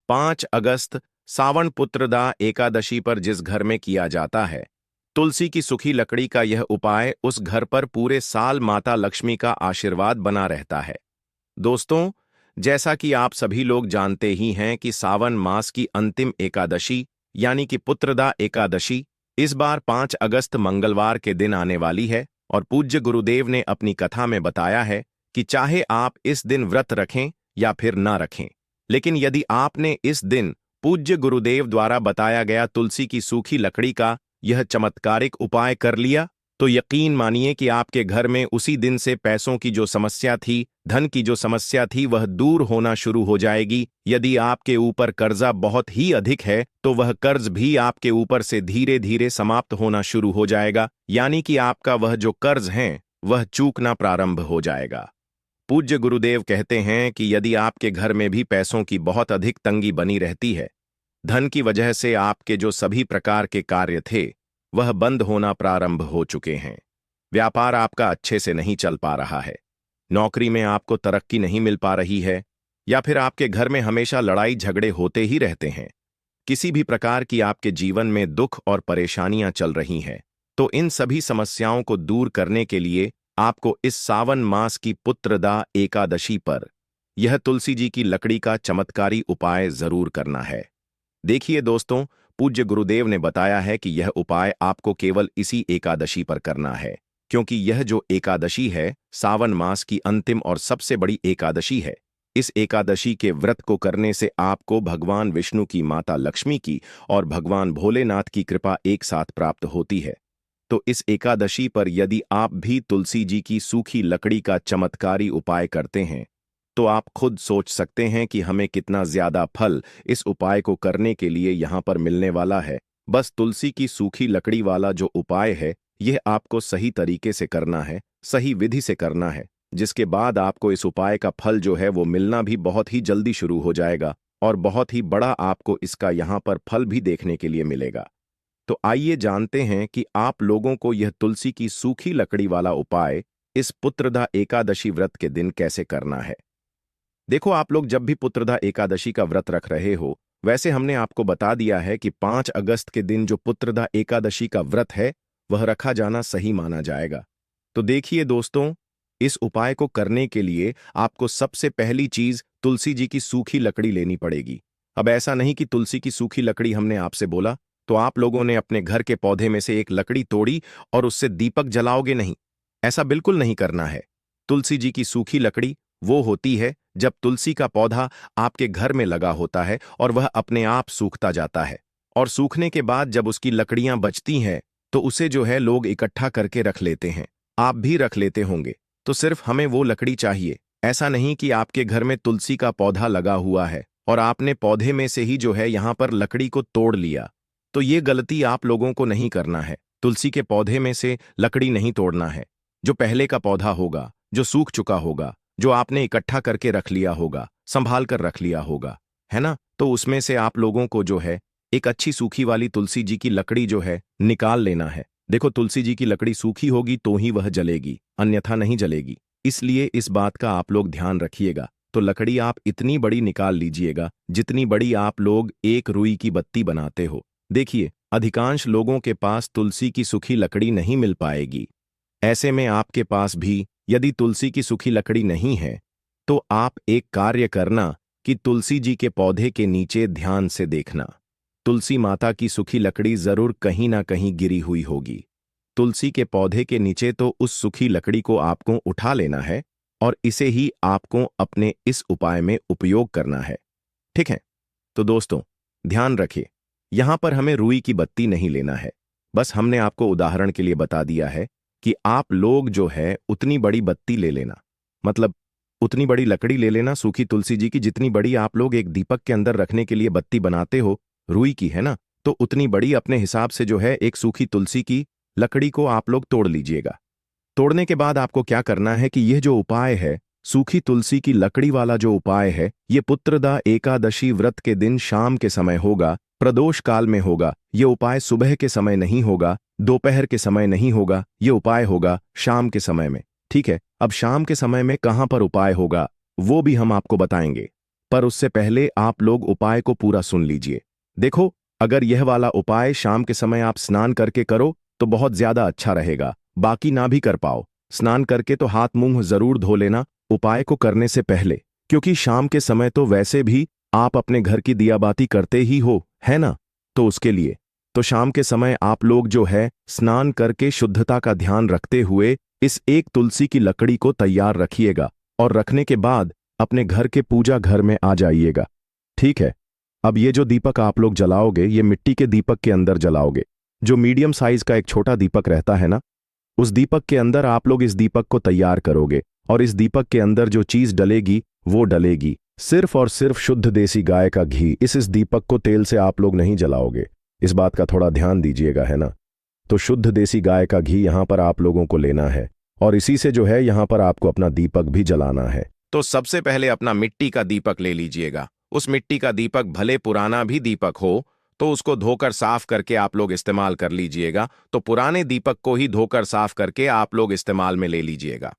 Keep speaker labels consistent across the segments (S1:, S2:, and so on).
S1: 5 अगस्त सावन पुत्रदा एकादशी पर जिस घर में किया जाता है तुलसी की सूखी लकड़ी का यह उपाय, उस घर पर पूरे साल माता लक्ष्मी का आशीर्वाद बना रहता है। दोस्तों, जैसा कि आप सभी लोग जानते ही हैं कि सावन मास की अंतिम एकादशी यानी कि पुत्रदा एकादशी इस बार 5 अगस्त मंगलवार के दिन आने वाली है और पूज्य गुरुदेव ने अपनी कथा में बताया है कि चाहे आप इस दिन व्रत रखें या फिर ना रखें, लेकिन यदि आपने इस दिन पूज्य गुरुदेव द्वारा बताया गया तुलसी की सूखी लकड़ी का यह चमत्कारिक उपाय कर लिया तो यकीन मानिए कि आपके घर में उसी दिन से पैसों की जो समस्या थी, धन की जो समस्या थी, वह दूर होना शुरू हो जाएगी। यदि आपके ऊपर कर्जा बहुत ही अधिक है तो वह कर्ज भी आपके ऊपर से धीरे धीरे समाप्त होना शुरू हो जाएगा, यानी कि आपका वह जो कर्ज है वह चूकना प्रारंभ हो जाएगा। पूज्य गुरुदेव कहते हैं कि यदि आपके घर में भी पैसों की बहुत अधिक तंगी बनी रहती है, धन की वजह से आपके जो सभी प्रकार के कार्य थे वह बंद होना प्रारंभ हो चुके हैं, व्यापार आपका अच्छे से नहीं चल पा रहा है, नौकरी में आपको तरक्की नहीं मिल पा रही है, या फिर आपके घर में हमेशा लड़ाई झगड़े होते ही रहते हैं, किसी भी प्रकार की आपके जीवन में दुख और परेशानियां चल रही हैं, तो इन सभी समस्याओं को दूर करने के लिए आपको इस सावन मास की पुत्रदा एकादशी पर यह तुलसी जी की लकड़ी का चमत्कारी उपाय जरूर करना है। देखिए दोस्तों, पूज्य गुरुदेव ने बताया है कि यह उपाय आपको केवल इसी एकादशी पर करना है, क्योंकि यह जो एकादशी है सावन मास की अंतिम और सबसे बड़ी एकादशी है। इस एकादशी के व्रत को करने से आपको भगवान विष्णु की, माता लक्ष्मी की और भगवान भोलेनाथ की कृपा एक साथ प्राप्त होती है। तो इस एकादशी पर यदि आप भी तुलसी जी की सूखी लकड़ी का चमत्कारी उपाय करते हैं तो आप खुद सोच सकते हैं कि हमें कितना ज्यादा फल इस उपाय को करने के लिए यहां पर मिलने वाला है। बस तुलसी की सूखी लकड़ी वाला जो उपाय है यह आपको सही तरीके से करना है, सही विधि से करना है, जिसके बाद आपको इस उपाय का फल जो है वो मिलना भी बहुत ही जल्दी शुरू हो जाएगा और बहुत ही बड़ा आपको इसका यहां पर फल भी देखने के लिए मिलेगा। तो आइए जानते हैं कि आप लोगों को यह तुलसी की सूखी लकड़ी वाला उपाय इस पुत्रदा एकादशी व्रत के दिन कैसे करना है। देखो, आप लोग जब भी पुत्रदा एकादशी का व्रत रख रहे हो, वैसे हमने आपको बता दिया है कि 5 अगस्त के दिन जो पुत्रदा एकादशी का व्रत है वह रखा जाना सही माना जाएगा। तो देखिए दोस्तों, इस उपाय को करने के लिए आपको सबसे पहली चीज तुलसी जी की सूखी लकड़ी लेनी पड़ेगी। अब ऐसा नहीं कि तुलसी की सूखी लकड़ी हमने आपसे बोला तो आप लोगों ने अपने घर के पौधे में से एक लकड़ी तोड़ी और उससे दीपक जलाओगे, नहीं, ऐसा बिल्कुल नहीं करना है। तुलसी जी की सूखी लकड़ी वो होती है जब तुलसी का पौधा आपके घर में लगा होता है और वह अपने आप सूखता जाता है, और सूखने के बाद जब उसकी लकड़ियां बचती हैं तो उसे जो है लोग इकट्ठा करके रख लेते हैं। आप भी रख लेते होंगे, तो सिर्फ हमें वो लकड़ी चाहिए। ऐसा नहीं कि आपके घर में तुलसी का पौधा लगा हुआ है और आपने पौधे में से ही जो है यहां पर लकड़ी को तोड़ लिया, तो ये गलती आप लोगों को नहीं करना है। तुलसी के पौधे में से लकड़ी नहीं तोड़ना है। जो पहले का पौधा होगा, जो सूख चुका होगा, जो आपने इकट्ठा करके रख लिया होगा, संभाल कर रख लिया होगा, है ना, तो उसमें से आप लोगों को जो है एक अच्छी सूखी वाली तुलसी जी की लकड़ी जो है निकाल लेना है। देखो, तुलसी जी की लकड़ी सूखी होगी तो ही वह जलेगी, अन्यथा नहीं जलेगी, इसलिए इस बात का आप लोग ध्यान रखिएगा। तो लकड़ी आप इतनी बड़ी निकाल लीजिएगा जितनी बड़ी आप लोग एक रुई की बत्ती बनाते हो। देखिए, अधिकांश लोगों के पास तुलसी की सूखी लकड़ी नहीं मिल पाएगी। ऐसे में आपके पास भी यदि तुलसी की सूखी लकड़ी नहीं है तो आप एक कार्य करना कि तुलसी जी के पौधे के नीचे ध्यान से देखना। तुलसी माता की सूखी लकड़ी जरूर कहीं ना कहीं गिरी हुई होगी। तुलसी के पौधे के नीचे तो उस सूखी लकड़ी को आपको उठा लेना है और इसे ही आपको अपने इस उपाय में उपयोग करना है। ठीक है, तो दोस्तों ध्यान रखिए, यहां पर हमें रुई की बत्ती नहीं लेना है। बस हमने आपको उदाहरण के लिए बता दिया है कि आप लोग जो है उतनी बड़ी बत्ती ले लेना, मतलब उतनी बड़ी लकड़ी ले लेना सूखी तुलसी जी की, जितनी बड़ी आप लोग एक दीपक के अंदर रखने के लिए बत्ती बनाते हो, रुई की, है ना, तो उतनी बड़ी अपने हिसाब से जो है एक सूखी तुलसी की लकड़ी को आप लोग तोड़ लीजिएगा। तोड़ने के बाद आपको क्या करना है कि यह जो उपाय है सूखी तुलसी की लकड़ी वाला जो उपाय है, ये पुत्रदा एकादशी व्रत के दिन शाम के समय होगा, प्रदोष काल में होगा। ये उपाय सुबह के समय नहीं होगा, दोपहर के समय नहीं होगा, ये उपाय होगा शाम के समय में। ठीक है, अब शाम के समय में कहां पर उपाय होगा वो भी हम आपको बताएंगे। पर उससे पहले आप लोग उपाय को पूरा सुन लीजिए। देखो, अगर यह वाला उपाय शाम के समय आप स्नान करके करो तो बहुत ज्यादा अच्छा रहेगा। बाकी ना भी कर पाओ, स्नान करके तो हाथ मुंह जरूर धो लेना उपाय को करने से पहले, क्योंकि शाम के समय तो वैसे भी आप अपने घर की दिया बाती करते ही हो, है ना? तो उसके लिए तो शाम के समय आप लोग जो है स्नान करके शुद्धता का ध्यान रखते हुए इस एक तुलसी की लकड़ी को तैयार रखिएगा और रखने के बाद अपने घर के पूजा घर में आ जाइएगा। ठीक है? अब ये जो दीपक आप लोग जलाओगे ये मिट्टी के दीपक के अंदर जलाओगे। जो मीडियम साइज का एक छोटा दीपक रहता है ना, उस दीपक के अंदर आप लोग इस दीपक को तैयार करोगे और इस दीपक के अंदर जो चीज डलेगी वो डलेगी सिर्फ और सिर्फ शुद्ध देसी गाय का घी। इस दीपक को तेल से आप लोग नहीं जलाओगे, इस बात का थोड़ा ध्यान दीजिएगा, है ना? तो शुद्ध देसी गाय का घी यहां पर आप लोगों को लेना है और इसी से जो है यहां पर आपको अपना दीपक भी जलाना है।
S2: तो सबसे पहले अपना मिट्टी का दीपक ले लीजिएगा। उस मिट्टी का दीपक भले पुराना भी दीपक हो तो उसको धोकर साफ करके आप लोग इस्तेमाल कर लीजिएगा। तो पुराने दीपक को ही धोकर साफ करके आप लोग इस्तेमाल में ले लीजिएगा।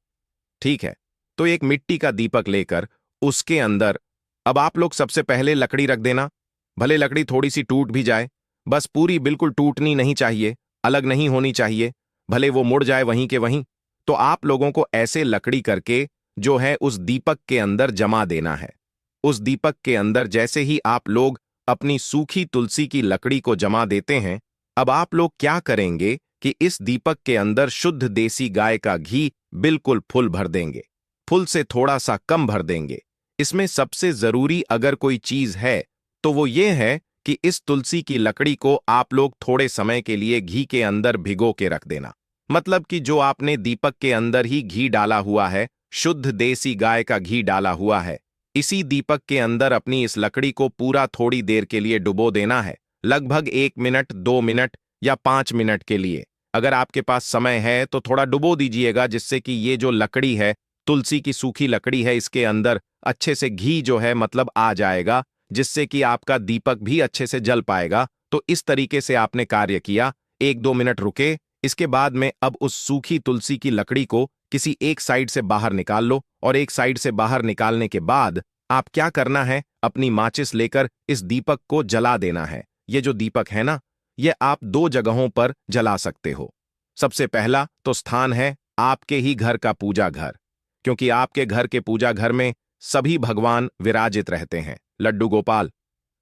S2: ठीक है? तो एक मिट्टी का दीपक लेकर उसके अंदर अब आप लोग सबसे पहले लकड़ी रख देना। भले लकड़ी थोड़ी सी टूट भी जाए, बस पूरी बिल्कुल टूटनी नहीं चाहिए, अलग नहीं होनी चाहिए, भले वो मुड़ जाए वहीं के वहीं। तो आप लोगों को ऐसे लकड़ी करके जो है उस दीपक के अंदर जमा देना है। उस दीपक के अंदर जैसे ही आप लोग अपनी सूखी तुलसी की लकड़ी को जमा देते हैं, अब आप लोग क्या करेंगे कि इस दीपक के अंदर शुद्ध देसी गाय का घी बिल्कुल फुल भर देंगे। फुल से थोड़ा सा कम भर देंगे। इसमें सबसे जरूरी अगर कोई चीज है तो वो ये है कि इस तुलसी की लकड़ी को आप लोग थोड़े समय के लिए घी के अंदर भिगो के रख देना। मतलब कि जो आपने दीपक के अंदर ही घी डाला हुआ है, शुद्ध देसी गाय का घी डाला हुआ है, इसी दीपक के अंदर अपनी इस लकड़ी को पूरा थोड़ी देर के लिए डुबो देना है। लगभग 1 मिनट, 2 मिनट या 5 मिनट के लिए। अगर आपके पास समय है तो थोड़ा डुबो दीजिएगा, जिससे कि ये जो लकड़ी है, तुलसी की सूखी लकड़ी है, इसके अंदर अच्छे से घी जो है मतलब आ जाएगा, जिससे कि आपका दीपक भी अच्छे से जल पाएगा। तो इस तरीके से आपने कार्य किया। 1-2 मिनट रुके, इसके बाद में अब उस सूखी तुलसी की लकड़ी को किसी एक साइड से बाहर निकाल लो और एक साइड से बाहर निकालने के बाद आप क्या करना है, अपनी माचिस लेकर इस दीपक को जला देना है। ये जो दीपक है ना, ये आप 2 जगहों पर जला सकते हो। सबसे पहला तो स्थान है आपके ही घर का पूजा घर, क्योंकि आपके घर के पूजा घर में सभी भगवान विराजित रहते हैं। लड्डू गोपाल,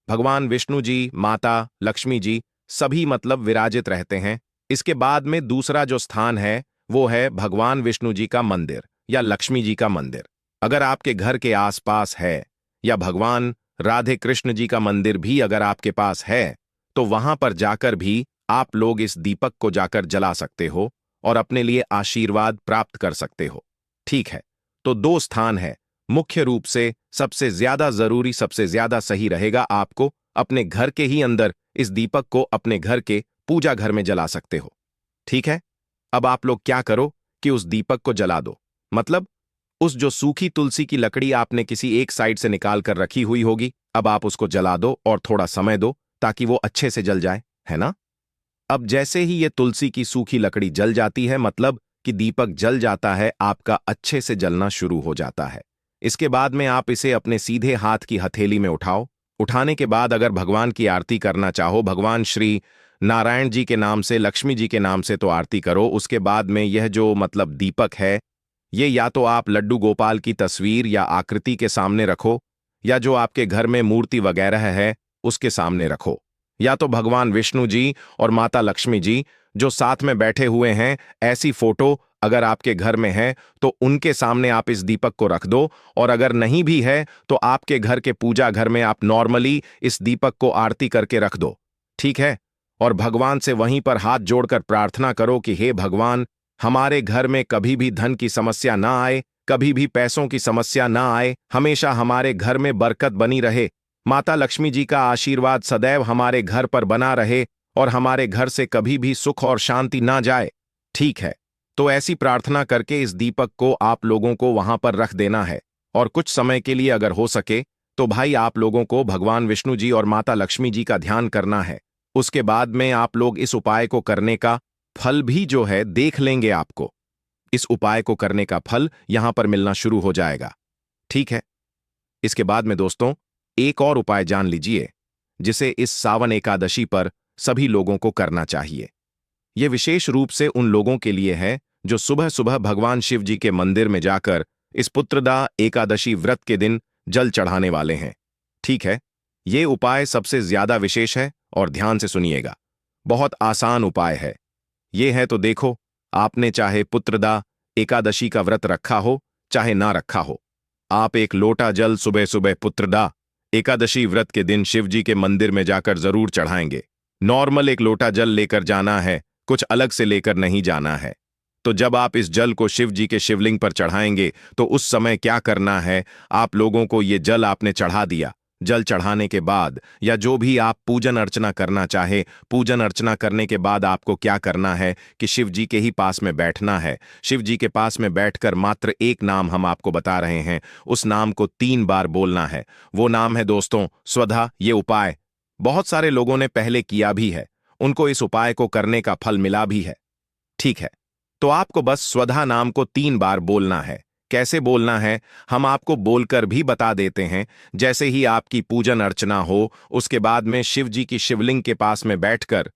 S2: भगवान विष्णु जी, माता लक्ष्मी जी सभी मतलब विराजित रहते हैं। इसके बाद में दूसरा जो स्थान है वो है भगवान विष्णु जी का मंदिर या लक्ष्मी जी का मंदिर। अगर आपके घर के आसपास है, या भगवान राधे कृष्ण जी का मंदिर भी अगर आपके पास है, तो वहां पर जाकर भी आप लोग इस दीपक को जाकर जला सकते हो और अपने लिए आशीर्वाद प्राप्त कर सकते हो। ठीक है? तो 2 स्थान है। मुख्य रूप से सबसे ज्यादा जरूरी, सबसे ज्यादा सही रहेगा आपको अपने घर के ही अंदर इस दीपक को अपने घर के पूजा घर में जला सकते हो। ठीक है? अब आप लोग क्या करो कि उस दीपक को जला दो। मतलब उस जो सूखी तुलसी की लकड़ी आपने किसी एक साइड से निकाल कर रखी हुई होगी, अब आप उसको जला दो और थोड़ा समय दो ताकि वो अच्छे से जल जाए, है ना? अब जैसे ही ये तुलसी की सूखी लकड़ी जल जाती है, मतलब कि दीपक जल जाता है, आपका अच्छे से जलना शुरू हो जाता है। इसके बाद में आप इसे अपने सीधे हाथ की हथेली में उठाओ। उठाने के बाद अगर भगवान की आरती करना चाहो, भगवान श्री नारायण जी के नाम से, लक्ष्मी जी के नाम से तो आरती करो। उसके बाद में यह जो मतलब दीपक है, ये या तो आप लड्डू गोपाल की तस्वीर या आकृति के सामने रखो, या जो आपके घर में मूर्ति वगैरह है उसके सामने रखो, या तो भगवान विष्णु जी और माता लक्ष्मी जी जो साथ में बैठे हुए हैं, ऐसी फोटो अगर आपके घर में है तो उनके सामने आप इस दीपक को रख दो। और अगर नहीं भी है तो आपके घर के पूजा घर में आप नॉर्मली इस दीपक को आरती करके रख दो। ठीक है? और भगवान से वहीं पर हाथ जोड़कर प्रार्थना करो कि हे भगवान, हमारे घर में कभी भी धन की समस्या ना आए, कभी भी पैसों की समस्या ना आए, हमेशा हमारे घर में बरकत बनी रहे, माता लक्ष्मी जी का आशीर्वाद सदैव हमारे घर पर बना रहे और हमारे घर से कभी भी सुख और शांति ना जाए। ठीक है? तो ऐसी प्रार्थना करके इस दीपक को आप लोगों को वहां पर रख देना है और कुछ समय के लिए अगर हो सके तो भाई आप लोगों को भगवान विष्णु जी और माता लक्ष्मी जी का ध्यान करना है। उसके बाद में आप लोग इस उपाय को करने का फल भी जो है देख लेंगे। आपको इस उपाय को करने का फल यहां पर मिलना शुरू हो जाएगा। ठीक है? इसके बाद में दोस्तों एक और उपाय जान लीजिए, जिसे इस सावन एकादशी पर सभी लोगों को करना चाहिए। यह विशेष रूप से उन लोगों के लिए है जो सुबह सुबह भगवान शिव जी के मंदिर में जाकर इस पुत्रदा एकादशी व्रत के दिन जल चढ़ाने वाले हैं। ठीक है, ये उपाय सबसे ज्यादा विशेष है और ध्यान से सुनिएगा। बहुत आसान उपाय है। ये है तो देखो, आपने चाहे पुत्रदा एकादशी का व्रत रखा हो चाहे ना रखा हो, आप एक लोटा जल सुबह सुबह पुत्रदा एकादशी व्रत के दिन शिव जी के मंदिर में जाकर जरूर चढ़ाएंगे। नॉर्मल एक लोटा जल लेकर जाना है, कुछ अलग से लेकर नहीं जाना है। तो जब आप इस जल को शिव जी के शिवलिंग पर चढ़ाएंगे तो उस समय क्या करना है, आप लोगों को ये जल आपने चढ़ा दिया। जल चढ़ाने के बाद या जो भी आप पूजन अर्चना करना चाहे, पूजन अर्चना करने के बाद आपको क्या करना है कि शिव जी के ही पास में बैठना है। शिव जी के पास में बैठकर मात्र एक नाम हम आपको बता रहे हैं, उस नाम को 3 बार बोलना है। वो नाम है दोस्तों स्वधा। ये उपाय बहुत सारे लोगों ने पहले किया भी है, उनको इस उपाय को करने का फल मिला भी है। ठीक है, तो आपको बस स्वधा नाम को 3 बार बोलना है। कैसे बोलना है हम आपको बोलकर भी बता देते हैं। जैसे ही आपकी पूजन अर्चना हो, उसके बाद में शिव जी की शिवलिंग के पास में बैठकर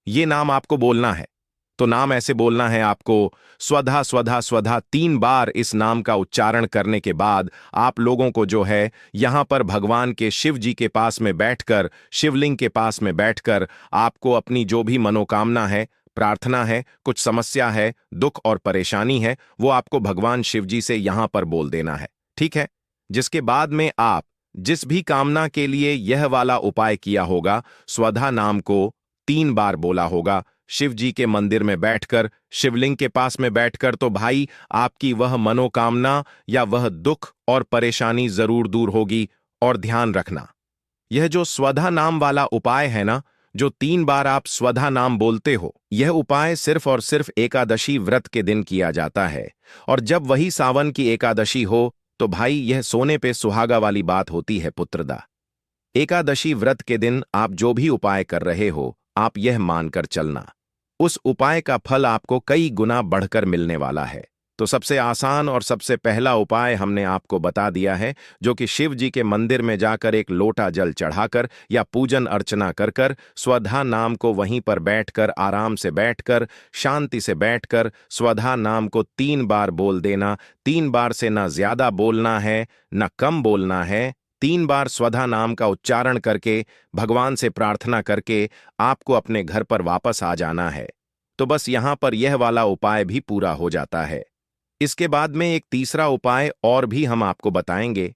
S2: ये नाम आपको बोलना है। तो नाम ऐसे बोलना है आपको, स्वधा स्वधा स्वधा। 3 बार इस नाम का उच्चारण करने के बाद आप लोगों को जो है यहां पर भगवान के शिव जी के पास में बैठकर, शिवलिंग के पास में बैठकर आपको अपनी जो भी मनोकामना है, प्रार्थना है, कुछ समस्या है, दुख और परेशानी है, वो आपको भगवान शिव जी से यहां पर बोल देना है। ठीक है, जिसके बाद में आप जिस भी कामना के लिए यह वाला उपाय किया होगा, स्वधा नाम को 3 बार बोला होगा, शिव जी के मंदिर में बैठकर, शिवलिंग के पास में बैठकर, तो भाई आपकी वह मनोकामना या वह दुख और परेशानी जरूर दूर होगी। और ध्यान रखना, यह जो स्वधा नाम वाला उपाय है ना, जो 3 बार आप स्वधा नाम बोलते हो, यह उपाय सिर्फ और सिर्फ एकादशी व्रत के दिन किया जाता है। और जब वही सावन की एकादशी हो तो भाई यह सोने पे सुहागा वाली बात होती है पुत्रदा। एकादशी व्रत के दिन आप जो भी उपाय कर रहे हो, आप यह मानकर चलना, उस उपाय का फल आपको कई गुना बढ़कर मिलने वाला है। तो सबसे आसान और सबसे पहला उपाय हमने आपको बता दिया है, जो कि शिव जी के मंदिर में जाकर एक लोटा जल चढ़ाकर या पूजन अर्चना कर कर स्वधा नाम को वहीं पर बैठकर, आराम से बैठकर, शांति से बैठकर स्वधा नाम को 3 बार बोल देना। 3 बार से ना ज्यादा बोलना है ना कम बोलना है। 3 बार स्वधा नाम का उच्चारण करके, भगवान से प्रार्थना करके आपको अपने घर पर वापस आ जाना है। तो बस यहां पर यह वाला उपाय भी पूरा हो जाता है। इसके बाद में एक तीसरा उपाय और भी हम आपको बताएंगे।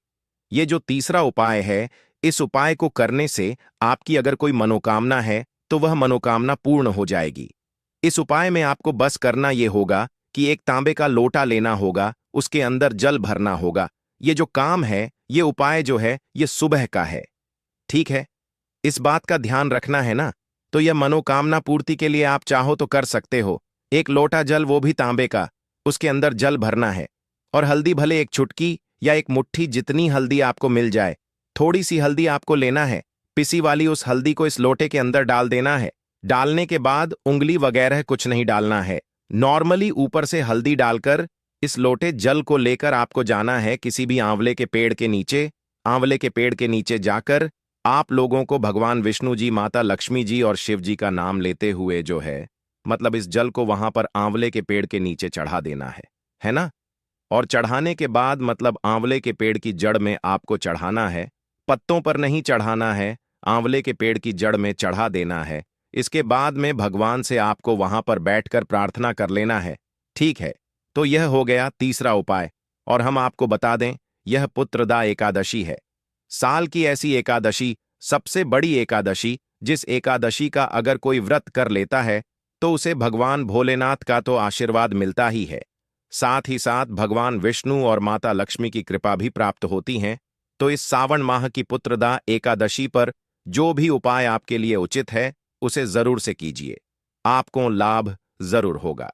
S2: ये जो तीसरा उपाय है, इस उपाय को करने से आपकी अगर कोई मनोकामना है तो वह मनोकामना पूर्ण हो जाएगी। इस उपाय में आपको बस करना यह होगा कि एक तांबे का लोटा लेना होगा, उसके अंदर जल भरना होगा। ये जो काम है, ये उपाय जो है, ये सुबह का है। ठीक है, इस बात का ध्यान रखना है ना। तो यह मनोकामना पूर्ति के लिए आप चाहो तो कर सकते हो। एक लोटा जल, वो भी तांबे का, उसके अंदर जल भरना है और हल्दी भले एक चुटकी या एक मुट्ठी जितनी हल्दी आपको मिल जाए, थोड़ी सी हल्दी आपको लेना है, पिसी वाली उस हल्दी को इस लोटे के अंदर डाल देना है। डालने के बाद उंगली वगैरह कुछ नहीं डालना है, नॉर्मली ऊपर से हल्दी डालकर इस लोटे जल को लेकर आपको जाना है किसी भी आंवले के पेड़ के नीचे। आंवले के पेड़ के नीचे जाकर आप लोगों को भगवान विष्णु जी, माता लक्ष्मी जी और शिव जी का नाम लेते हुए जो है, मतलब इस जल को वहां पर आंवले के पेड़ के नीचे चढ़ा देना है ना। और चढ़ाने के बाद मतलब आंवले के पेड़ की जड़ में आपको चढ़ाना है, पत्तों पर नहीं चढ़ाना है, आंवले के पेड़ की जड़ में चढ़ा देना है। इसके बाद में भगवान से आपको वहां पर बैठकर प्रार्थना कर लेना है। ठीक है, तो यह हो गया तीसरा उपाय। और हम आपको बता दें, यह पुत्रदा एकादशी है, साल की ऐसी एकादशी, सबसे बड़ी एकादशी, जिस एकादशी का अगर कोई व्रत कर लेता है तो उसे भगवान भोलेनाथ का तो आशीर्वाद मिलता ही है, साथ ही साथ भगवान विष्णु और माता लक्ष्मी की कृपा भी प्राप्त होती हैं। तो इस सावन माह की पुत्रदा एकादशी पर जो भी उपाय आपके लिए उचित है, उसे जरूर से कीजिए, आपको लाभ जरूर होगा।